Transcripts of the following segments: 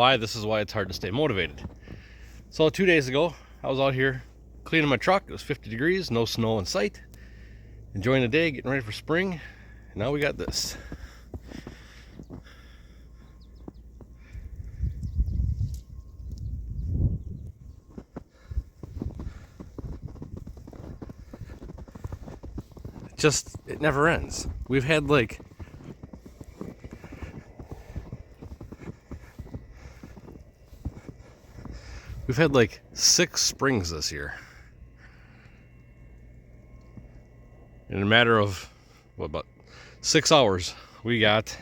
why this is why it's hard to stay motivated. So 2 days ago, I was out here cleaning my truck. It was 50 degrees, no snow in sight, enjoying the day, getting ready for spring. And now we got this. It never ends. We've had like We've had like 6 springs this year. In a matter of, what, about 6 hours, we got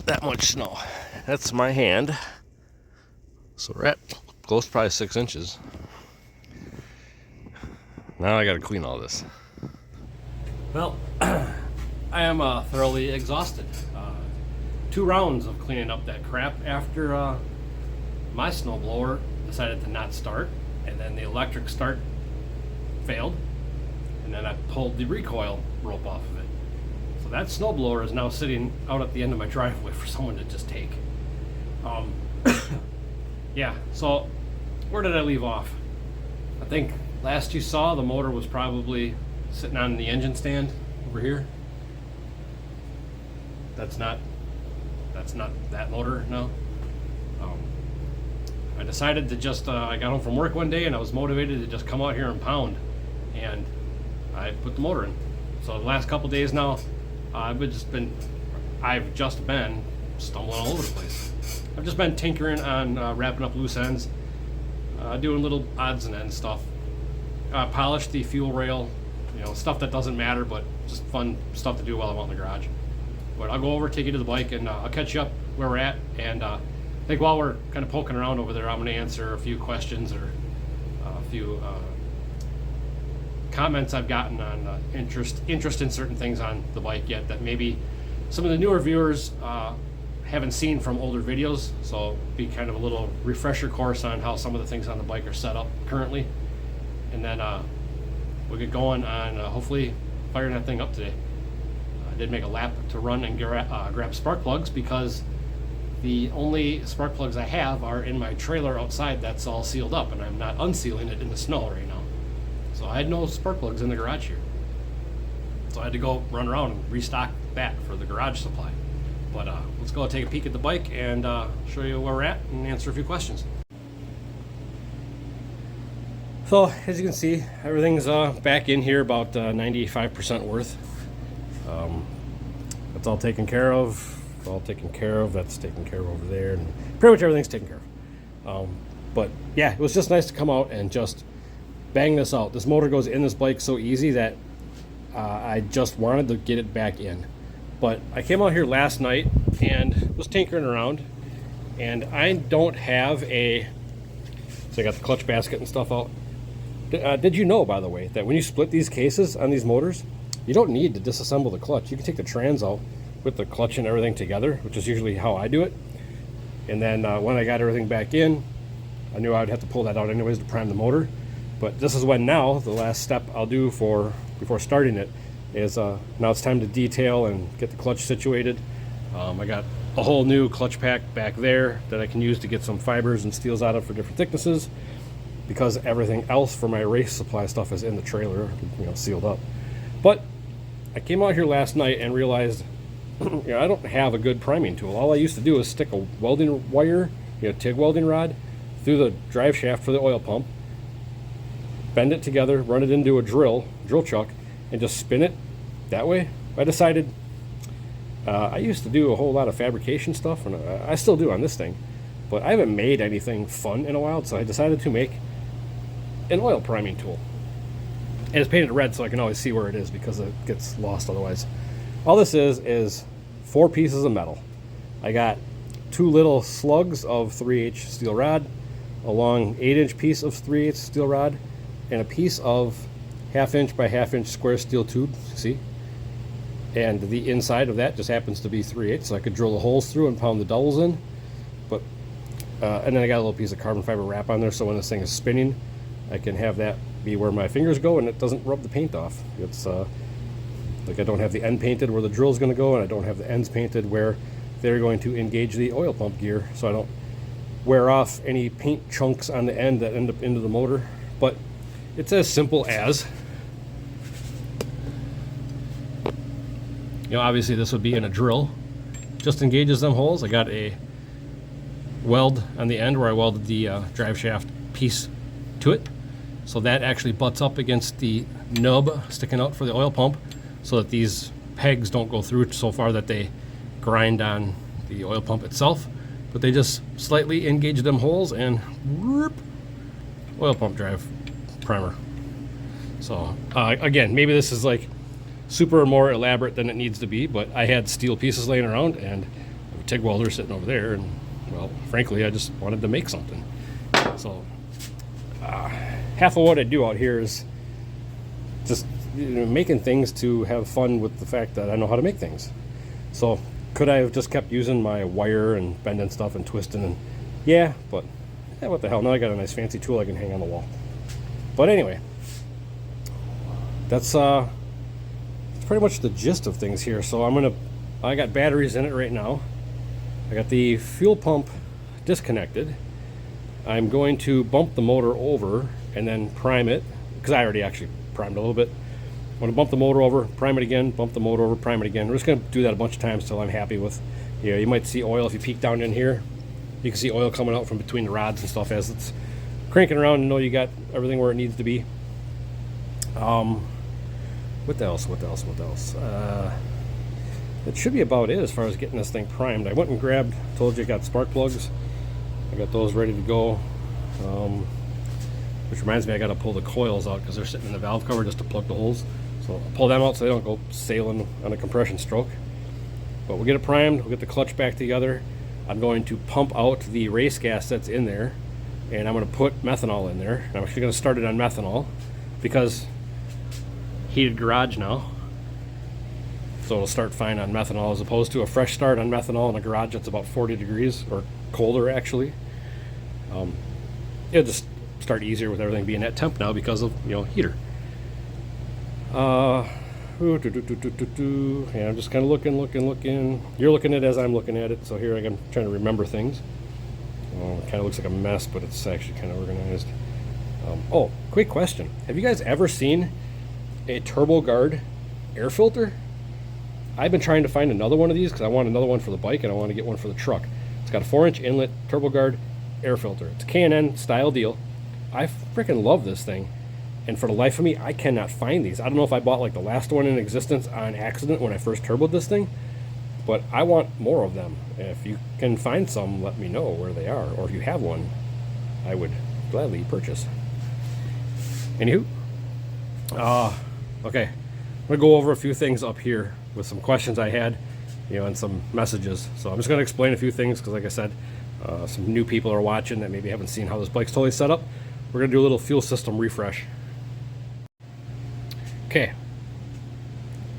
that much snow. That's my hand. So we're at close to probably 6 inches. Now I gotta clean all this. Well, I am thoroughly exhausted. 2 rounds of cleaning up that crap after my snowblower decided to not start, and then the electric start failed, and then I pulled the recoil rope off of it. So that snowblower is now sitting out at the end of my driveway for someone to just take. Yeah, so where did I leave off? I think last you saw, the motor was probably sitting on the engine stand over here. That's not that motor, no. I decided to just, I got home from work one day and I was motivated to just come out here and pound, and I put the motor in. So the last couple days now, I've just been stumbling all over the place. I've just been tinkering on wrapping up loose ends, doing little odds and ends stuff. Polished the fuel rail, stuff that doesn't matter, but just fun stuff to do while I'm out in the garage. But I'll go over, take you to the bike, and I'll catch you up where we're at. And I think while we're kind of poking around over there, I'm going to answer a few questions or a few comments I've gotten on interest in certain things on the bike yet that maybe some of the newer viewers haven't seen from older videos. So be kind of a little refresher course on how some of the things on the bike are set up currently. And then we'll get going on hopefully firing that thing up today. I did make a lap to run and grab spark plugs, because the only spark plugs I have are in my trailer outside that's all sealed up, and I'm not unsealing it in the snow right now. So I had no spark plugs in the garage here. So I had to go run around and restock that for the garage supply. But let's go take a peek at the bike and show you where we're at and answer a few questions. So as you can see, everything's back in here about 95% worth. That's all taken care of. It's all taken care of. That's taken care of over there, and pretty much everything's taken care of. But yeah, it was just nice to come out and just bang this out. This motor goes in this bike so easy that I just wanted to get it back in. But I came out here last night and was tinkering around, and I don't have so I got the clutch basket and stuff out. Did you know, by the way, that when you split these cases on these motors, you don't need to disassemble the clutch. You can take the trans out with the clutch and everything together, which is usually how I do it. And then when I got everything back in, I knew I would have to pull that out anyways to prime the motor. But this is when now, the last step I'll do before starting it is now it's time to detail and get the clutch situated. I got a whole new clutch pack back there that I can use to get some fibers and steels out of for different thicknesses, because everything else for my race supply stuff is in the trailer, sealed up. But I came out here last night and realized I don't have a good priming tool. All I used to do is stick a welding wire, TIG welding rod, through the drive shaft for the oil pump, bend it together, run it into a drill chuck, and just spin it that way. I decided I used to do a whole lot of fabrication stuff, and I still do on this thing, but I haven't made anything fun in a while, so I decided to make an oil priming tool. And it's painted red so I can always see where it is, because it gets lost otherwise. All this is 4 pieces of metal. I got 2 little slugs of 3/8 steel rod, a long 8-inch piece of 3/8 steel rod, and a piece of 1/2 inch by 1/2 inch square steel tube, see? And the inside of that just happens to be 3/8, so I could drill the holes through and pound the dowels in. But and then I got a little piece of carbon fiber wrap on there, so when this thing is spinning, I can have that be where my fingers go and it doesn't rub the paint off. It's like I don't have the end painted where the drill is going to go, and I don't have the ends painted where they're going to engage the oil pump gear so I don't wear off any paint chunks on the end that end up into the motor. But it's as simple as, you know, obviously this would be in a drill, just engages them holes. I got a weld on the end where I welded the drive shaft piece to it, so that actually butts up against the nub sticking out for the oil pump, so that these pegs don't go through so far that they grind on the oil pump itself, but they just slightly engage them holes and whoop, oil pump drive primer. So again, maybe this is like super more elaborate than it needs to be, but I had steel pieces laying around and a TIG welder sitting over there, and well, frankly, I just wanted to make something. So half of what I do out here is just, you know, making things to have fun with the fact that I know how to make things. So could I have just kept using my wire and bending stuff and twisting? And yeah, but yeah, what the hell, now I got a nice fancy tool I can hang on the wall. But anyway, that's pretty much the gist of things here. So I got batteries in it right now. I got the fuel pump disconnected. I'm going to bump the motor over and then prime it, because I already actually primed a little bit. I'm going to bump the motor over, prime it again, bump the motor over, prime it again. We're just going to do that a bunch of times till I'm happy with, you know, you might see oil if you peek down in here. You can see oil coming out from between the rods and stuff as it's cranking around, and know you got everything where it needs to be. What else? That should be about it as far as getting this thing primed. I went and grabbed, told you I got spark plugs. I got those ready to go. Which reminds me, I got to pull the coils out because they're sitting in the valve cover just to plug the holes. So I'll pull them out so they don't go sailing on a compression stroke. But we'll get it primed, we'll get the clutch back together. I'm going to pump out the race gas that's in there, and I'm going to put methanol in there. I'm actually going to start it on methanol because heated garage now, so it'll start fine on methanol as opposed to a fresh start on methanol in a garage that's about 40 degrees or colder actually. It'll just start easier with everything being at temp now because of, you know, heater. Yeah, I'm just kind of looking. You're looking at it as I'm looking at it, so here I'm trying to remember things. It kind of looks like a mess, but it's actually kind of organized. Oh, quick question. Have you guys ever seen a TurboGuard air filter? I've been trying to find another one of these because I want another one for the bike and I want to get one for the truck. It's got a 4-inch inlet TurboGuard air filter. It's a K&N style deal. I freaking love this thing, and for the life of me, I cannot find these. I don't know if I bought like the last one in existence on accident when I first turboed this thing, but I want more of them. If you can find some, let me know where they are, or if you have one, I would gladly purchase. Anywho, okay, I'm gonna go over a few things up here with some questions I had, you know, and some messages. So I'm just gonna explain a few things because, like I said, some new people are watching that maybe haven't seen how this bike's totally set up. We're gonna do a little fuel system refresh. Okay.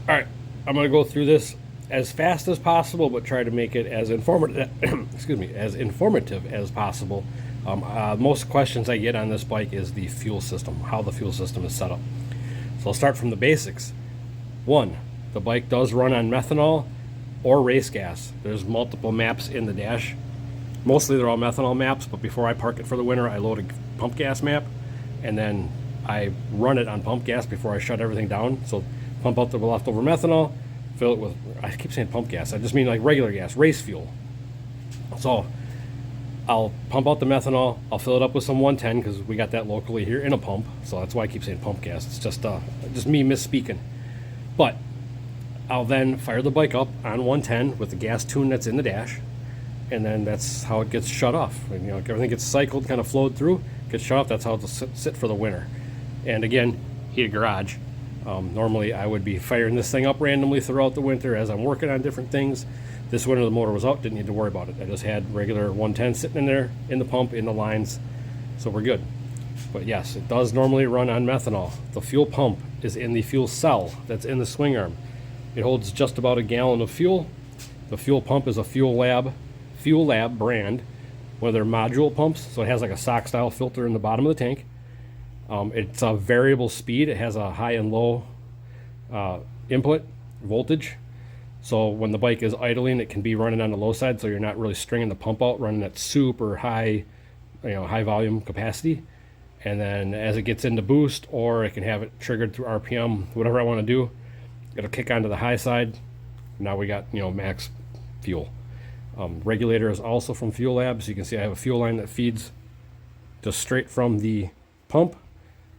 All right, I'm gonna go through this as fast as possible, but try to make it as informative. Excuse me, as informative as possible. Most questions I get on this bike is the fuel system, how the fuel system is set up. So I'll start from the basics. 1, the bike does run on methanol or race gas. There's multiple maps in the dash. Mostly they're all methanol maps, but before I park it for the winter, I load a pump gas map, and then I run it on pump gas before I shut everything down. So pump out the leftover methanol, fill it with, I keep saying pump gas, I just mean like regular gas, race fuel. So I'll pump out the methanol, I'll fill it up with some 110 because we got that locally here in a pump, so that's why I keep saying pump gas. It's just me misspeaking. But I'll then fire the bike up on 110 with the gas tune that's in the dash, and then that's how it gets shut off. And, you know, everything gets cycled, kind of flowed through, gets shut off. That's how it'll sit for the winter. And again, heated garage. Normally I would be firing this thing up randomly throughout the winter as I'm working on different things. This winter the motor was out, didn't need to worry about it. I just had regular 110 sitting in there, in the pump, in the lines, so we're good. But yes, it does normally run on methanol. The fuel pump is in the fuel cell that's in the swing arm. It holds just about a gallon of fuel. The fuel pump is a Fuel Lab brand, one of their module pumps, so it has like a sock style filter in the bottom of the tank. It's a variable speed. It has a high and low input voltage. So when the bike is idling, it can be running on the low side, so you're not really stringing the pump out, running at super high, high volume capacity. And then as it gets into boost, or it can have it triggered through RPM, whatever I want to do, it'll kick onto the high side. Now we got, max fuel. Regulator is also from Fuel Lab, so you can see I have a fuel line that feeds just straight from the pump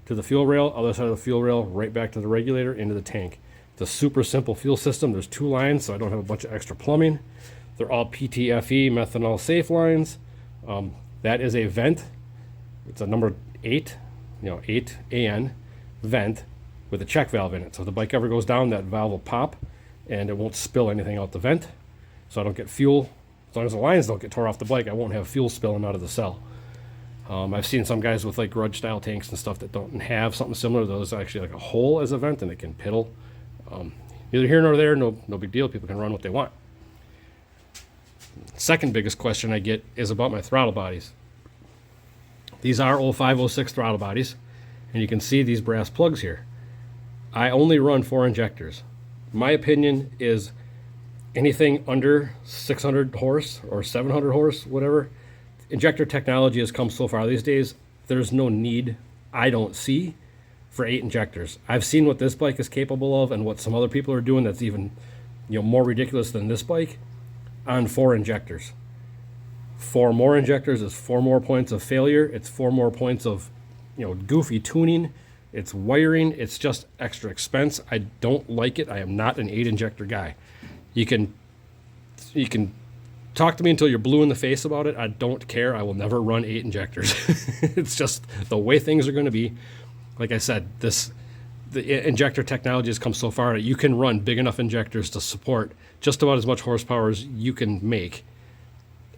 to the fuel rail, other side of the fuel rail, right back to the regulator into the tank. It's a super simple fuel system. There's 2 lines, so I don't have a bunch of extra plumbing. They're all PTFE methanol safe lines. That is a vent. It's a number 8, 8AN vent with a check valve in it. So if the bike ever goes down, that valve will pop and it won't spill anything out the vent. So I don't get fuel. As long as the lines don't get tore off the bike, I won't have fuel spilling out of the cell. I've seen some guys with like grudge style tanks and stuff that don't have something similar. Those actually like a hole as a vent and it can piddle. Neither here nor there, no big deal. People can run what they want. Second biggest question I get is about my throttle bodies. These are 0506 throttle bodies, and you can see these brass plugs here. I only run 4 injectors. My opinion is anything under 600 horse or 700 horse, whatever, injector technology has come so far these days, there's no need, I don't see, for 8 injectors. I've seen what this bike is capable of and what some other people are doing that's even more ridiculous than this bike on 4 injectors. 4 more injectors is 4 more points of failure. It's 4 more points of goofy tuning. It's wiring. It's just extra expense. I don't like it. I am not an 8 injector guy. You can talk to me until you're blue in the face about it. I don't care. I will never run 8 injectors. It's just the way things are going to be. Like I said, the injector technology has come so far that you can run big enough injectors to support just about as much horsepower as you can make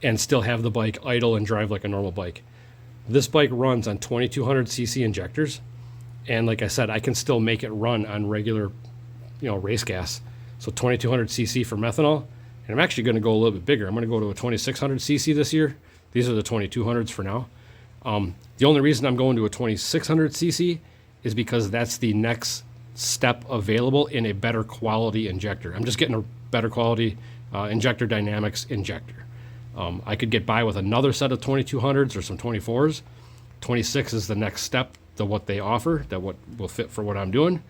and still have the bike idle and drive like a normal bike. This bike runs on 2200cc injectors, and like I said, I can still make it run on regular, race gas. So 2200cc for methanol, and I'm actually going to go a little bit bigger. I'm going to go to a 2600cc this year. These are the 2200s for now. The only reason I'm going to a 2600cc is because that's the next step available in a better quality injector. I'm just getting a better quality injector dynamics injector. I could get by with another set of 2200s or some 24s. 26 is the next step to what they offer, that what will fit for what I'm doing.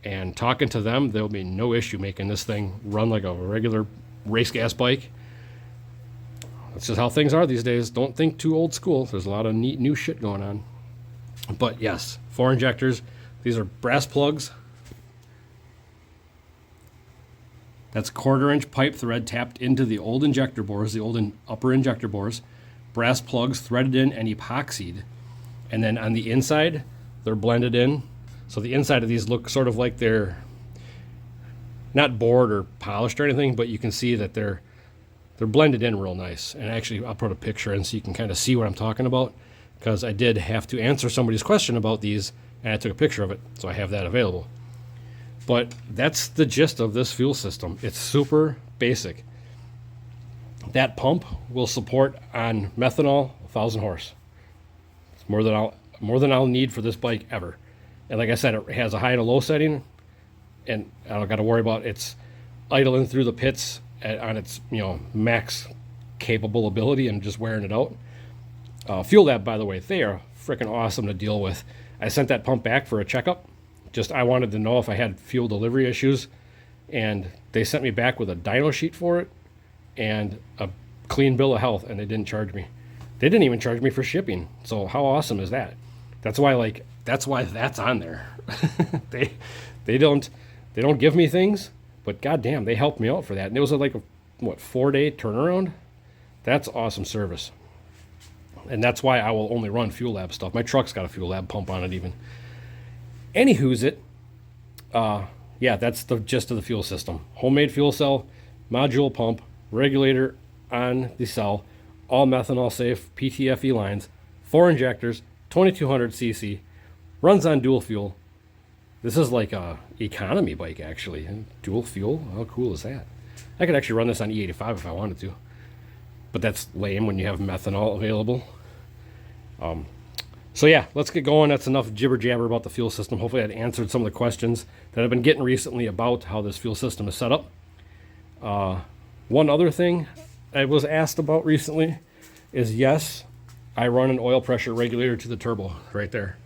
And talking to them, there'll be no issue making this thing run like a regular race gas bike. That's just how things are these days. Don't think too old school. There's a lot of neat new shit going on. But yes, 4 injectors. These are brass plugs. That's 1/4 inch pipe thread tapped into the old injector bores, the old upper injector bores. Brass plugs threaded in and epoxied. And then on the inside, they're blended in. So the inside of these look sort of like they're not bored or polished or anything, but you can see that they're blended in real nice. And actually, I'll put a picture in so you can kind of see what I'm talking about, because I did have to answer somebody's question about these, and I took a picture of it, so I have that available. But that's the gist of this fuel system. It's super basic. That pump will support on methanol 1,000 horse. It's more than I'll need for this bike ever. And like I said, it has a high and a low setting, and I don't got to worry about it's idling through the pits on its max capable ability and just wearing it out. Fuel Lab, by the way, they are freaking awesome to deal with. I sent that pump back for a checkup. I wanted to know if I had fuel delivery issues, and they sent me back with a dyno sheet for it and a clean bill of health, and they didn't charge me. They didn't even charge me for shipping. So how awesome is that? That's why that's on there. they don't give me things, but goddamn, they helped me out for that. And it was like a 4-day turnaround. That's awesome service. And that's why I will only run Fuel Lab stuff. My truck's got a Fuel Lab pump on it even. Anywho's it. Yeah, that's the gist of the fuel system. Homemade fuel cell, module pump, regulator on the cell, all methanol safe, PTFE lines, 4 injectors, 2200cc, runs on dual fuel. This is like a economy bike, actually. Dual fuel, how cool is that? I could actually run this on E85 if I wanted to, but that's lame when you have methanol available. So yeah, let's get going. That's enough jibber jabber about the fuel system. Hopefully that answered some of the questions that I've been getting recently about how this fuel system is set up. One other thing I was asked about recently is, yes, I run an oil pressure regulator to the turbo right there.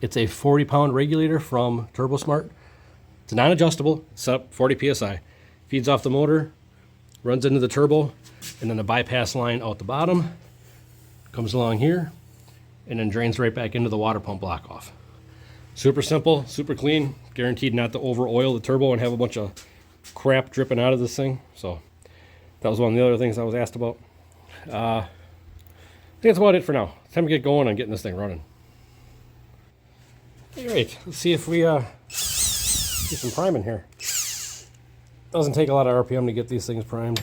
It's a 40-pound regulator from TurboSmart. It's non-adjustable, set up 40 psi. Feeds off the motor, runs into the turbo, and then the bypass line out the bottom comes along here, and then drains right back into the water pump block off. Super simple, super clean, guaranteed not to over oil the turbo and have a bunch of crap dripping out of this thing. So that was one of the other things I was asked about. I think that's about it for now. Time to get going on getting this thing running. All right, let's see if we get some priming here. Doesn't take a lot of RPM to get these things primed.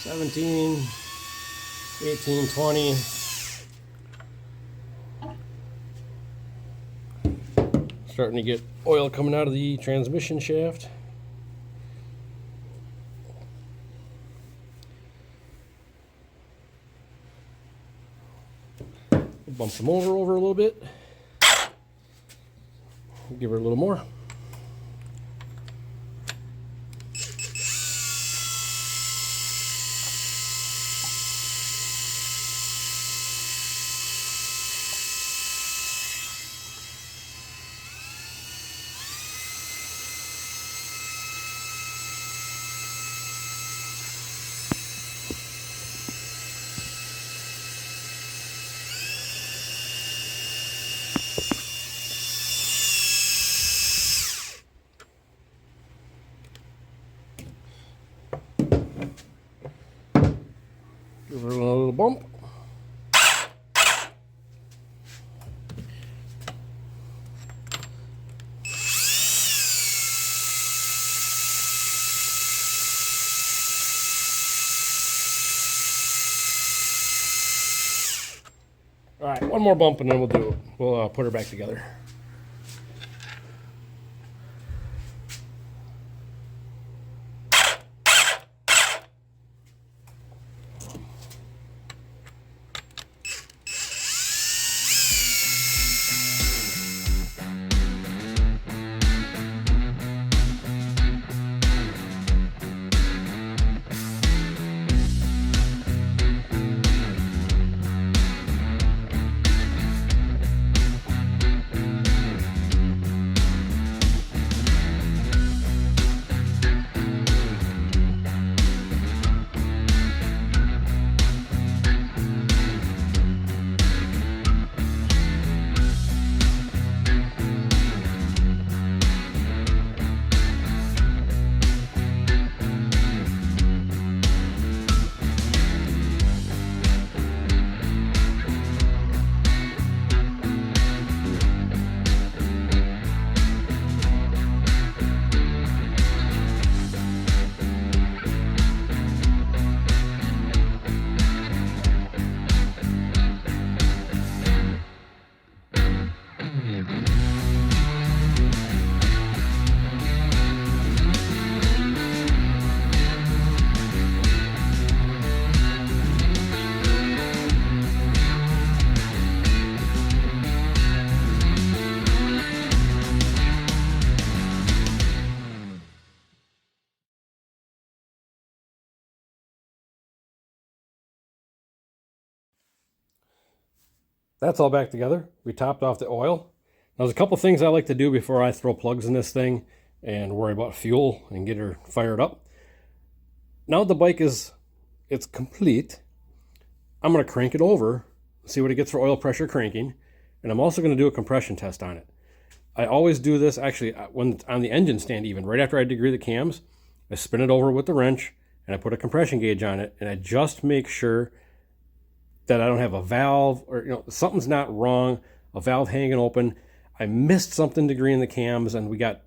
$17, $18, $20. Starting to get oil coming out of the transmission shaft. Bump them over a little bit. Give her a little more. Give her a little bump. All right, one more bump and then we'll put her back together. That's all back together. We topped off the oil. Now, there's a couple things I like to do before I throw plugs in this thing and worry about fuel and get her fired up. Now the bike it's complete, I'm going to crank it over, see what it gets for oil pressure cranking, and I'm also going to do a compression test on it. I always do this, actually, when on the engine stand even, right after I degree the cams, I spin it over with the wrench, and I put a compression gauge on it, and I just make sure that I don't have a valve or something's not wrong, a valve hanging open. I missed something degreeing the cams, and we got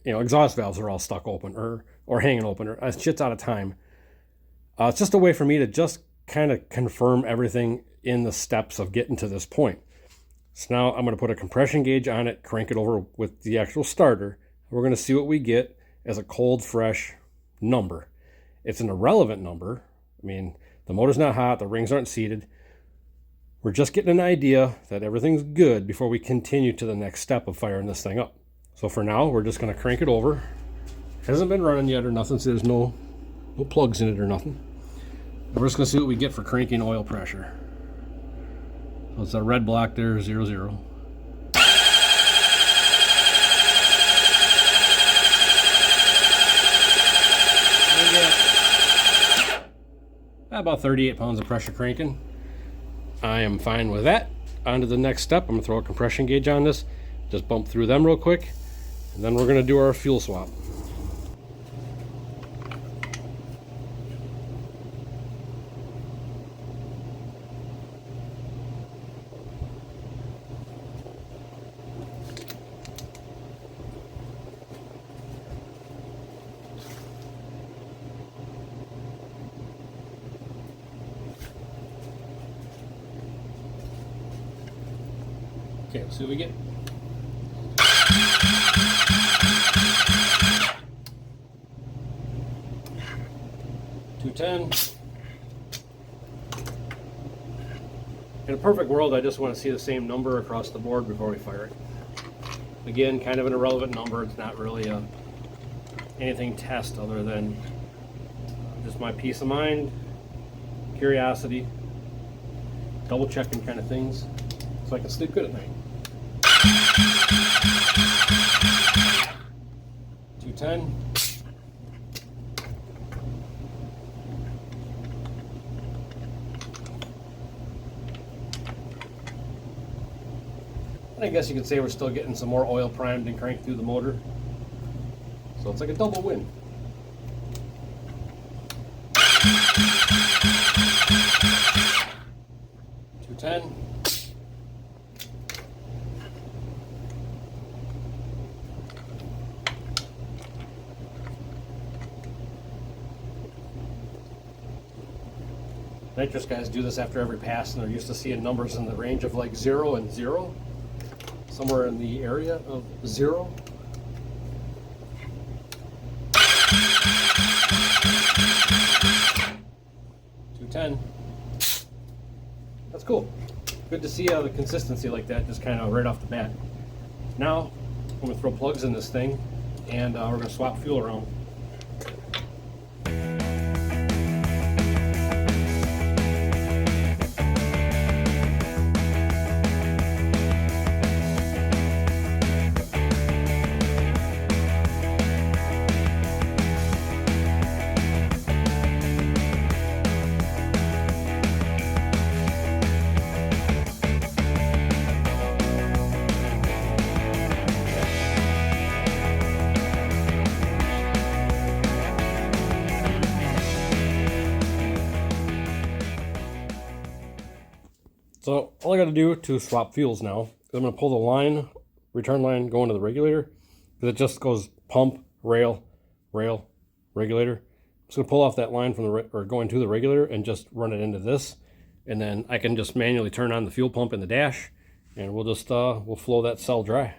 exhaust valves are all stuck open or hanging open, or shit's out of time. It's just a way for me to just kind of confirm everything in the steps of getting to this point. So now I'm going to put a compression gauge on it, crank it over with the actual starter. We're going to see what we get, as a cold, fresh number. It's an irrelevant number. I mean, the motor's not hot, the rings aren't seated. We're just getting an idea that everything's good before we continue to the next step of firing this thing up. So for now, we're just going to crank it over. Hasn't been running yet or nothing, so there's no plugs in it or nothing. And we're just going to see what we get for cranking oil pressure. So it's that red block there, 0, 0. About 38 pounds of pressure cranking. I am fine with that. On to the next step. I'm going to throw a compression gauge on this. Just bump through them real quick. And then we're going to do our fuel swap. Okay, let's see what we get. $210. In a perfect world, I just want to see the same number across the board before we fire it. Again, kind of an irrelevant number. It's not really anything test other than just my peace of mind, curiosity, double checking kind of things, so I can sleep good at night. 210. I guess you could say we're still getting some more oil primed and cranked through the motor. So it's like a double win. $210. Nitrous guys do this after every pass, and they're used to seeing numbers in the range of like 0 and 0. Somewhere in the area of 0. $210. That's cool. Good to see the consistency like that, just kind of right off the bat. Now, I'm going to throw plugs in this thing, and we're going to swap fuel around. So all I got to do to swap fuels now is I'm going to pull the line, return line, go into the regulator, because it just goes pump, rail, rail, regulator. I'm just going to pull off that line from the or go into the regulator and just run it into this, and then I can just manually turn on the fuel pump in the dash, and we'll just we'll flow that cell dry.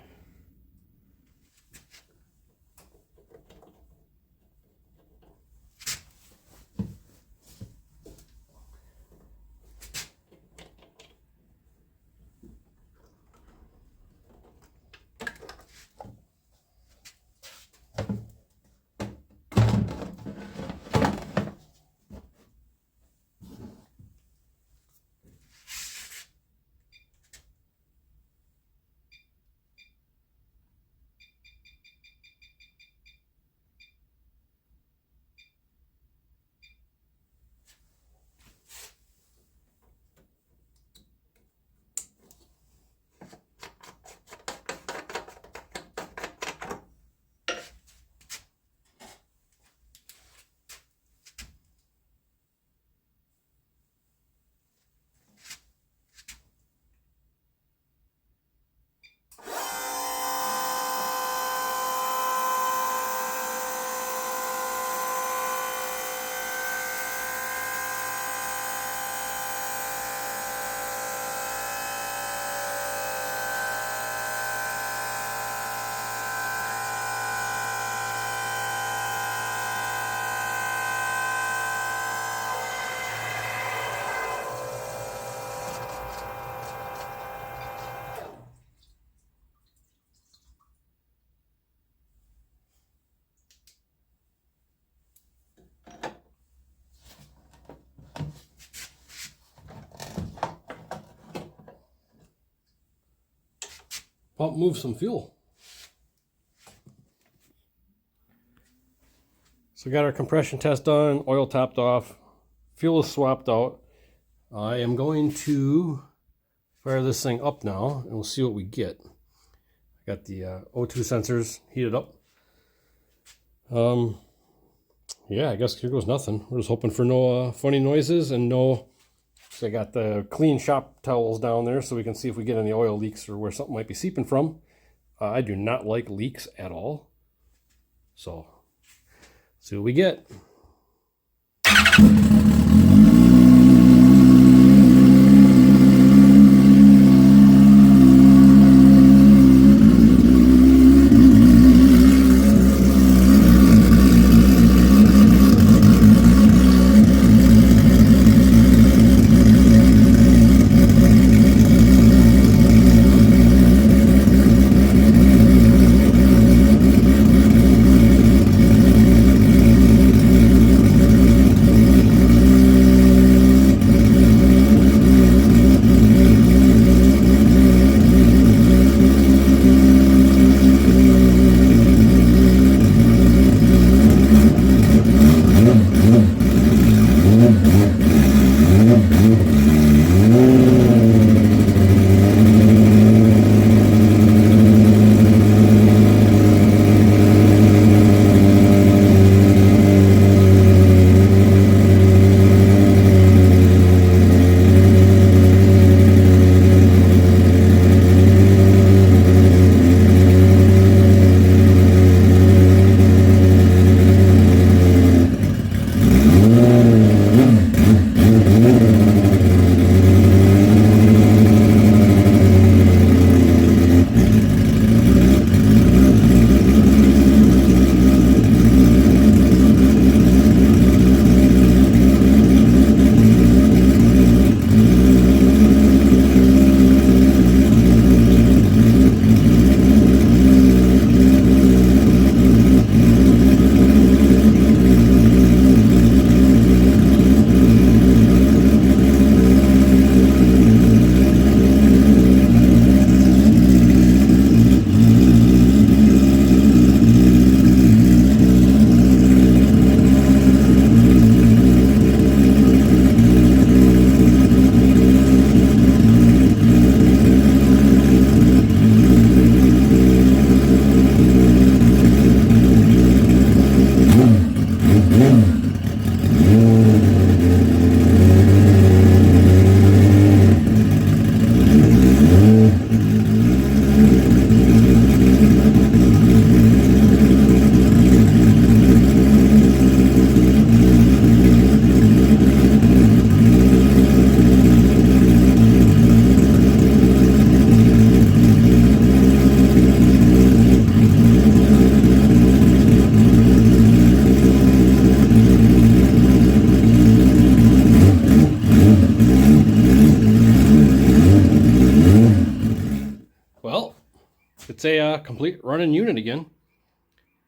pump move some fuel. So we got our compression test done, oil topped off, fuel is swapped out. I am going to fire this thing up now and we'll see what we get. I got the O2 sensors heated up. Yeah, I guess here goes nothing. We're just hoping for no funny noises and no... So I got the clean shop towels down there so we can see if we get any oil leaks or where something might be seeping from. I do not like leaks at all. So, see what we get. It's a complete running unit again.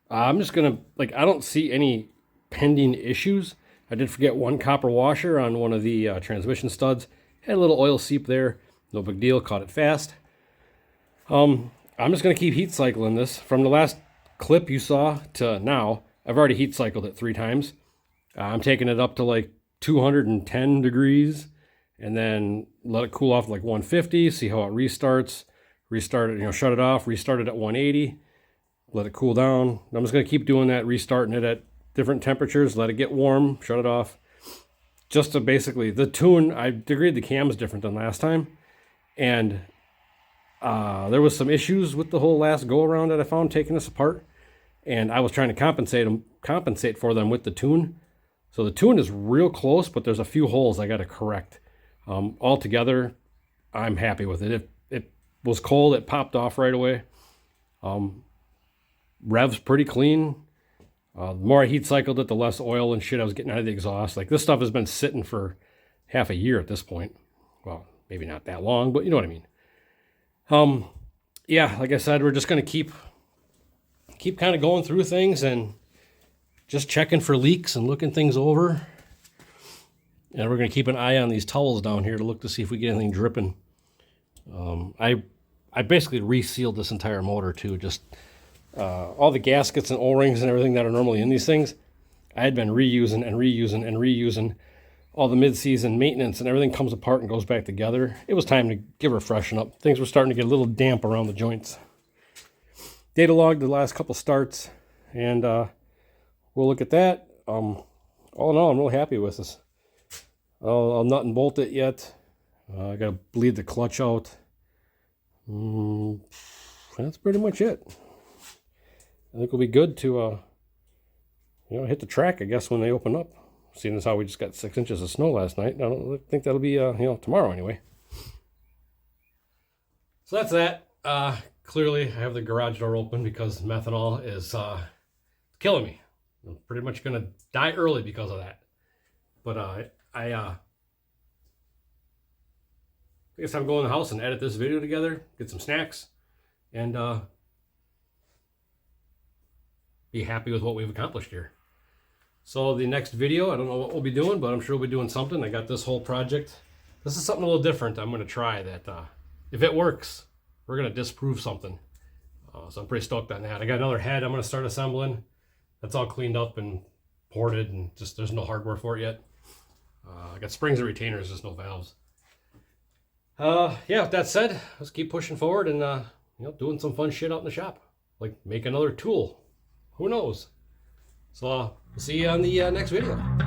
I'm just going to, I don't see any pending issues. I did forget one copper washer on one of the transmission studs. Had a little oil seep there. No big deal. Caught it fast. I'm just going to keep heat cycling this. From the last clip you saw to now, I've already heat cycled it 3 times. I'm taking it up to like 210 degrees and then let it cool off to like 150, see how it restarts. Restart it, shut it off, restart it at 180, let it cool down. I'm just going to keep doing that, restarting it at different temperatures, let it get warm, shut it off. Just to basically, the tune, I agreed the cam is different than last time. And there was some issues with the whole last go around that I found taking this apart. And I was trying to compensate for them with the tune. So the tune is real close, but there's a few holes I got to correct. Altogether, I'm happy with it. It was cold, it popped off right away. Rev's pretty clean. The more I heat cycled it, the less oil and shit I was getting out of the exhaust. Like, this stuff has been sitting for half a year at this point. Well, maybe not that long, but you know what I mean. Yeah, like I said, we're just going to keep kind of going through things and just checking for leaks and looking things over. And we're going to keep an eye on these towels down here to look to see if we get anything dripping. I I basically resealed this entire motor too. Just all the gaskets and O-rings and everything that are normally in these things, I had been reusing and reusing and reusing. All the mid-season maintenance and everything comes apart and goes back together. It was time to give her a freshen up. Things were starting to get a little damp around the joints. Data logged the last couple starts, and we'll look at that. All in all, I'm really happy with this. I'll nut and bolt it yet. I got to bleed the clutch out. That's pretty much it. I think we'll be good to hit the track, I guess, when they open up. Seeing as how we just got 6 inches of snow last night, I don't think that'll be tomorrow anyway. So that's that. Clearly, I have the garage door open because methanol is killing me. I'm pretty much gonna die early because of that. But I guess I'm going to the house and edit this video together, get some snacks, and be happy with what we've accomplished here. So the next video, I don't know what we'll be doing, but I'm sure we'll be doing something. I got this whole project. This is something a little different. I'm going to try that. If it works, we're going to disprove something. So I'm pretty stoked on that. I got another head I'm going to start assembling. That's all cleaned up and ported, and just there's no hardware for it yet. I got springs and retainers, just no valves. Yeah, with that said, let's keep pushing forward and doing some fun shit out in the shop. Like make another tool. Who knows? So we'll see you on the next video.